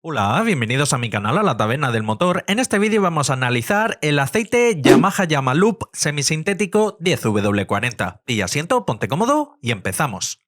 Hola, bienvenidos a mi canal, a la Taberna del Motor. En este vídeo vamos a analizar el aceite Yamaha Yamaloop semisintético 10W40. Pilla asiento, ponte cómodo y empezamos.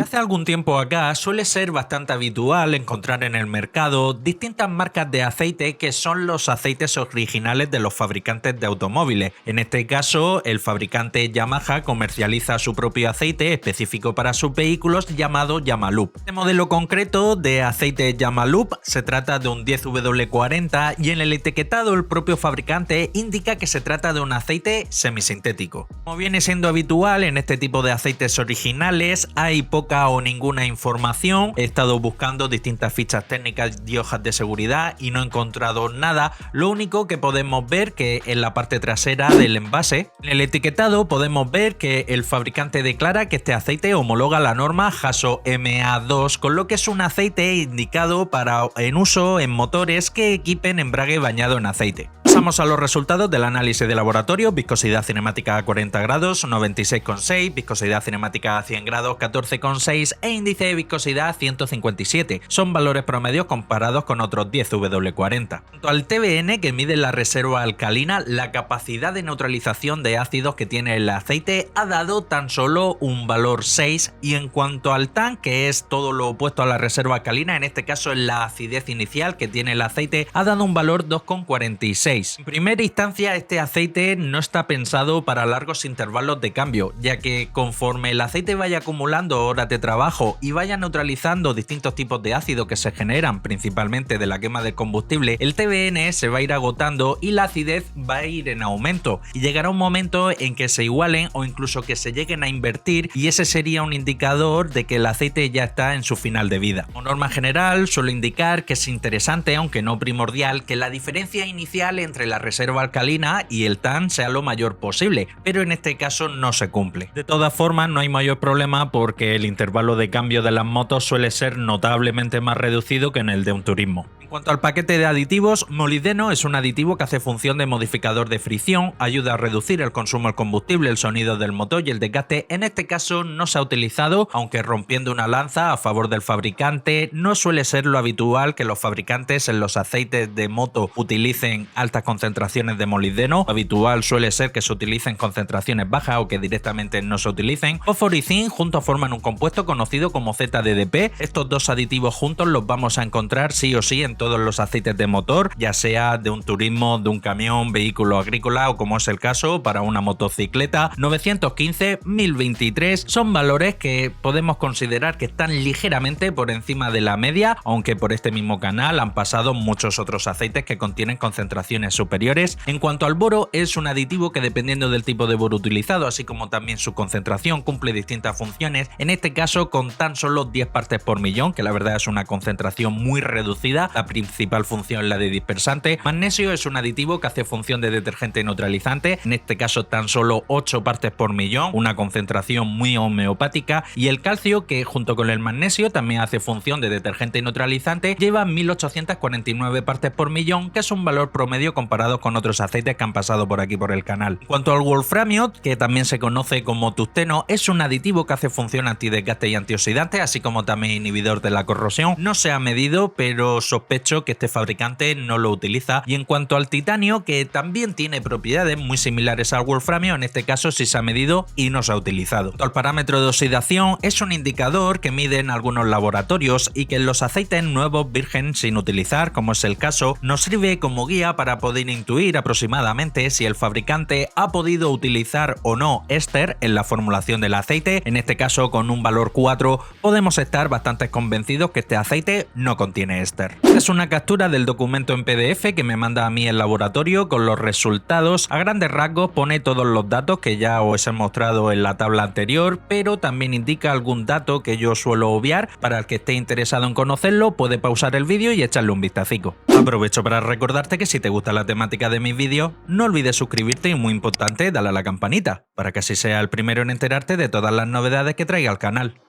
Hace algún tiempo acá suele ser bastante habitual encontrar en el mercado distintas marcas de aceite que son los aceites originales de los fabricantes de automóviles. En este caso, el fabricante Yamaha comercializa su propio aceite específico para sus vehículos llamado Yamaloop. Este modelo concreto de aceite Yamaloop se trata de un 10W40 y en el etiquetado el propio fabricante indica que se trata de un aceite semisintético. Como viene siendo habitual en este tipo de aceites originales, hay poca o ninguna información. He estado buscando distintas fichas técnicas y hojas de seguridad y no he encontrado nada. Lo único que podemos ver que en la parte trasera del envase, en el etiquetado podemos ver que el fabricante declara que este aceite homologa la norma HASO MA2, con lo que es un aceite indicado en uso en motores que equipen embrague bañado en aceite. Pasamos a los resultados del análisis de laboratorio: viscosidad cinemática a 40 grados 96,6, viscosidad cinemática a 100 grados 14,6 e índice de viscosidad 157. Son valores promedios comparados con otros 10W40. Junto al TBN, que mide la reserva alcalina, la capacidad de neutralización de ácidos que tiene el aceite ha dado tan solo un valor 6, y en cuanto al TAN, que es todo lo opuesto a la reserva alcalina, en este caso es la acidez inicial que tiene el aceite, ha dado un valor 2,46. En primera instancia, este aceite no está pensado para largos intervalos de cambio, ya que conforme el aceite vaya acumulando horas de trabajo y vaya neutralizando distintos tipos de ácido que se generan principalmente de la quema del combustible, el TBN se va a ir agotando y la acidez va a ir en aumento, y llegará un momento en que se igualen o incluso que se lleguen a invertir, y ese sería un indicador de que el aceite ya está en su final de vida. Como norma general, suele indicar que es interesante, aunque no primordial, que la diferencia inicial entre la reserva alcalina y el TAN sea lo mayor posible, pero en este caso no se cumple. De todas formas, no hay mayor problema porque el intervalo de cambio de las motos suele ser notablemente más reducido que en el de un turismo. En cuanto al paquete de aditivos, molibdeno es un aditivo que hace función de modificador de fricción, ayuda a reducir el consumo del combustible, el sonido del motor y el desgaste. En este caso no se ha utilizado, aunque rompiendo una lanza a favor del fabricante, no suele ser lo habitual que los fabricantes en los aceites de moto utilicen altas concentraciones de molibdeno. Lo habitual suele ser que se utilicen concentraciones bajas o que directamente no se utilicen. Fósforo y zinc juntos forman un compuesto conocido como ZDDP. Estos dos aditivos juntos los vamos a encontrar sí o sí en todos los aceites de motor, ya sea de un turismo, de un camión, vehículo agrícola o, como es el caso, para una motocicleta. 915, 1023 son valores que podemos considerar que están ligeramente por encima de la media, aunque por este mismo canal han pasado muchos otros aceites que contienen concentraciones superiores. En cuanto al boro, es un aditivo que, dependiendo del tipo de boro utilizado, así como también su concentración, cumple distintas funciones. En este caso, con tan solo 10 partes por millón, que la verdad es una concentración muy reducida. La principal función es la de dispersante. Magnesio es un aditivo que hace función de detergente neutralizante, en este caso tan solo 8 partes por millón, una concentración muy homeopática. Y el calcio, que junto con el magnesio también hace función de detergente neutralizante, lleva 1849 partes por millón, que es un valor promedio comparado con otros aceites que han pasado por aquí por el canal. En cuanto al wolframio, que también se conoce como tungsteno, es un aditivo que hace función antidesgaste y antioxidante, así como también inhibidor de la corrosión. No se ha medido, pero sospecho que este fabricante no lo utiliza. Y en cuanto al titanio, que también tiene propiedades muy similares al wolframio, en este caso sí se ha medido y no se ha utilizado. El parámetro de oxidación es un indicador que mide en algunos laboratorios y que en los aceites nuevos virgen sin utilizar, como es el caso, nos sirve como guía para poder intuir aproximadamente si el fabricante ha podido utilizar o no éster en la formulación del aceite. En este caso, con un valor 4 podemos estar bastante convencidos que este aceite no contiene éster. Es una captura del documento en PDF que me manda a mí el laboratorio con los resultados. A grandes rasgos pone todos los datos que ya os he mostrado en la tabla anterior, pero también indica algún dato que yo suelo obviar. Para el que esté interesado en conocerlo, puede pausar el vídeo y echarle un vistacico. Aprovecho para recordarte que si te gusta la temática de mis vídeos, no olvides suscribirte y, muy importante, dale a la campanita, para que así sea el primero en enterarte de todas las novedades que traiga al canal.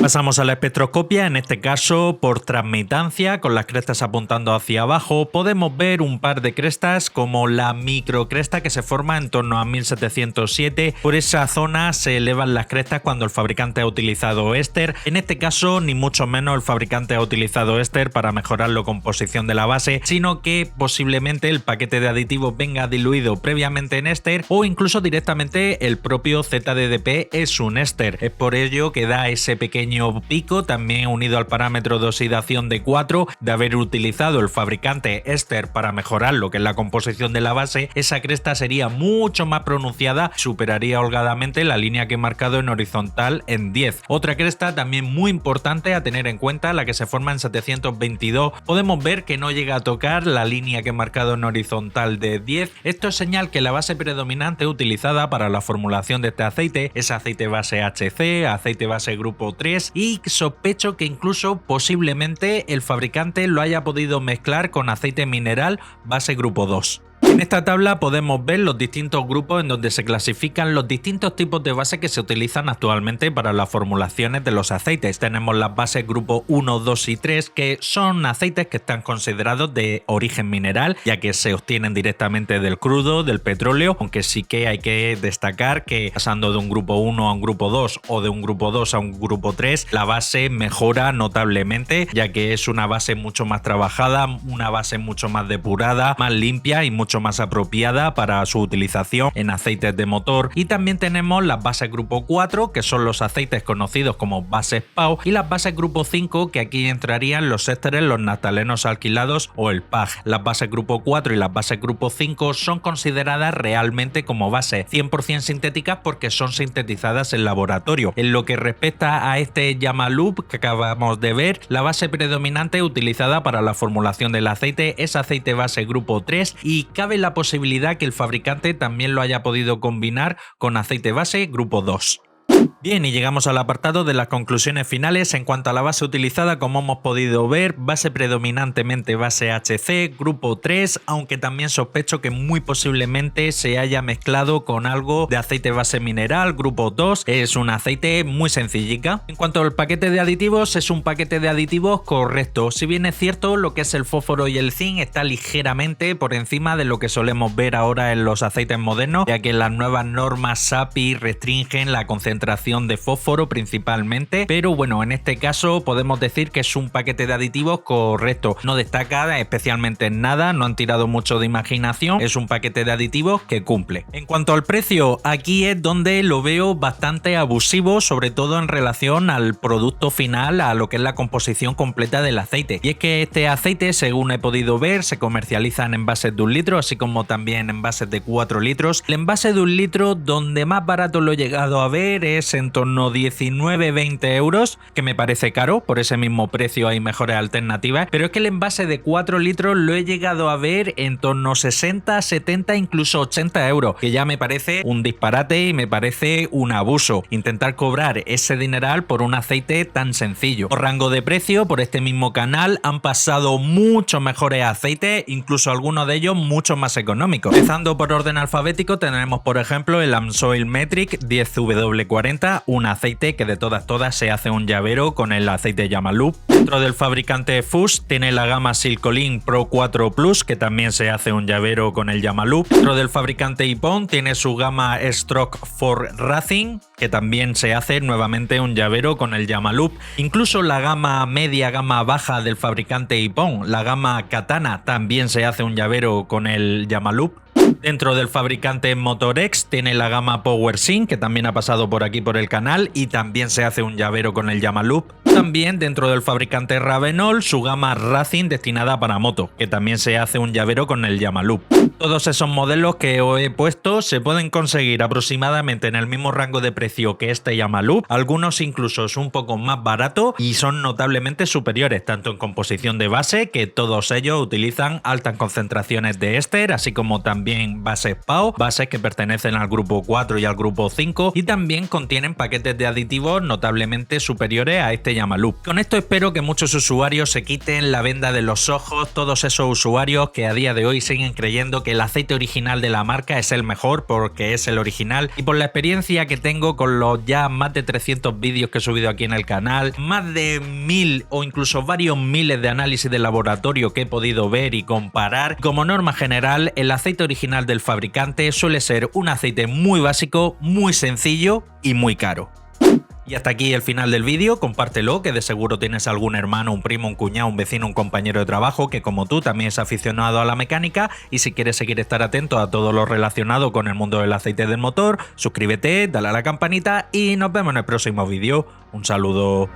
Pasamos a la espectroscopia, en este caso por transmitancia, con las crestas apuntando hacia abajo, podemos ver un par de crestas como la microcresta que se forma en torno a 1707. Por esa zona se elevan las crestas cuando el fabricante ha utilizado éster. En este caso, ni mucho menos el fabricante ha utilizado éster para mejorar la composición de la base, sino que posiblemente el paquete de aditivos venga diluido previamente en éster o incluso directamente el propio ZDDP es un éster. Es por ello que da ese pequeño pico, también unido al parámetro de oxidación de 4, de haber utilizado el fabricante éster para mejorar lo que es la composición de la base. Esa cresta sería mucho más pronunciada, superaría holgadamente la línea que he marcado en horizontal en 10. Otra cresta también muy importante a tener en cuenta, la que se forma en 722. Podemos ver que no llega a tocar la línea que he marcado en horizontal de 10. Esto es señal que la base predominante utilizada para la formulación de este aceite es aceite base HC, aceite base grupo 3, y sospecho que incluso posiblemente el fabricante lo haya podido mezclar con aceite mineral base grupo 2. En esta tabla podemos ver los distintos grupos en donde se clasifican los distintos tipos de base que se utilizan actualmente para las formulaciones de los aceites. Tenemos las bases grupo 1, 2 y 3, que son aceites que están considerados de origen mineral, ya que se obtienen directamente del crudo, del petróleo, aunque sí que hay que destacar que pasando de un grupo 1 a un grupo 2 o de un grupo 2 a un grupo 3, la base mejora notablemente, ya que es una base mucho más trabajada, una base mucho más depurada, más limpia y mucho más apropiada para su utilización en aceites de motor. Y también tenemos las bases grupo 4, que son los aceites conocidos como bases PAO, y las bases grupo 5, que aquí entrarían los ésteres, los naftalenos alquilados o el PAG. Las bases grupo 4 y las bases grupo 5 son consideradas realmente como bases 100% sintéticas porque son sintetizadas en laboratorio. En lo que respecta a este Yamalup que acabamos de ver, la base predominante utilizada para la formulación del aceite es aceite base grupo 3 y cabe la posibilidad que el fabricante también lo haya podido combinar con aceite base grupo 2. Bien, y llegamos al apartado de las conclusiones finales. En cuanto a la base utilizada, como hemos podido ver, base predominantemente base HC, grupo 3, aunque también sospecho que muy posiblemente se haya mezclado con algo de aceite base mineral, grupo 2, es un aceite muy sencillica. En cuanto al paquete de aditivos, es un paquete de aditivos correcto, si bien es cierto lo que es el fósforo y el zinc está ligeramente por encima de lo que solemos ver ahora en los aceites modernos, ya que las nuevas normas SAPI restringen la concentración de fósforo principalmente, pero bueno, en este caso podemos decir que es un paquete de aditivos correcto, no destaca especialmente en nada, no han tirado mucho de imaginación, es un paquete de aditivos que cumple. En cuanto al precio, aquí es donde lo veo bastante abusivo, sobre todo en relación al producto final, a lo que es la composición completa del aceite, y es que este aceite, según he podido ver, se comercializa en envases de 1 litro, así como también en envases de 4 litros. El envase de 1 litro donde más barato lo he llegado a ver es en torno a 19-20 euros, que me parece caro, por ese mismo precio hay mejores alternativas, pero es que el envase de 4 litros lo he llegado a ver en torno a 60, 70, incluso 80 euros, que ya me parece un disparate y me parece un abuso, intentar cobrar ese dineral por un aceite tan sencillo. Por rango de precio, por este mismo canal han pasado muchos mejores aceites, incluso algunos de ellos mucho más económicos. Empezando por orden alfabético, tenemos por ejemplo el Amsoil Metric 10W40, un aceite que de todas se hace un llavero con el aceite Yamalup. Dentro del fabricante Fuchs tiene la gama Silcolin Pro 4 Plus, que también se hace un llavero con el Yamalup. Dentro del fabricante Ippon tiene su gama Stroke for Racing, que también se hace nuevamente un llavero con el Yamalup. Incluso la gama media, gama baja del fabricante Ippon, la gama Katana, también se hace un llavero con el Yamalup. Dentro del fabricante Motorex tiene la gama PowerSync, que también ha pasado por aquí por el canal y también se hace un llavero con el Yamalup. También dentro del fabricante Ravenol su gama Racing destinada para moto, que también se hace un llavero con el Yamalup. Todos esos modelos que os he puesto se pueden conseguir aproximadamente en el mismo rango de precio que este Yamalup, algunos incluso es un poco más barato y son notablemente superiores, tanto en composición de base, que todos ellos utilizan altas concentraciones de éster, así como también bases PAO, bases que pertenecen al grupo 4 y al grupo 5, y también contienen paquetes de aditivos notablemente superiores a este llama Loop. Con esto espero que muchos usuarios se quiten la venda de los ojos, todos esos usuarios que a día de hoy siguen creyendo que el aceite original de la marca es el mejor porque es el original, y por la experiencia que tengo con los ya más de 300 vídeos que he subido aquí en el canal, más de 1000 o incluso varios miles de análisis de laboratorio que he podido ver y comparar, como norma general el aceite original del fabricante suele ser un aceite muy básico, muy sencillo y muy caro. Y hasta aquí el final del vídeo, compártelo, que de seguro tienes algún hermano, un primo, un cuñado, un vecino, un compañero de trabajo que como tú también es aficionado a la mecánica, y si quieres seguir estar atento a todo lo relacionado con el mundo del aceite del motor, suscríbete, dale a la campanita y nos vemos en el próximo vídeo. Un saludo.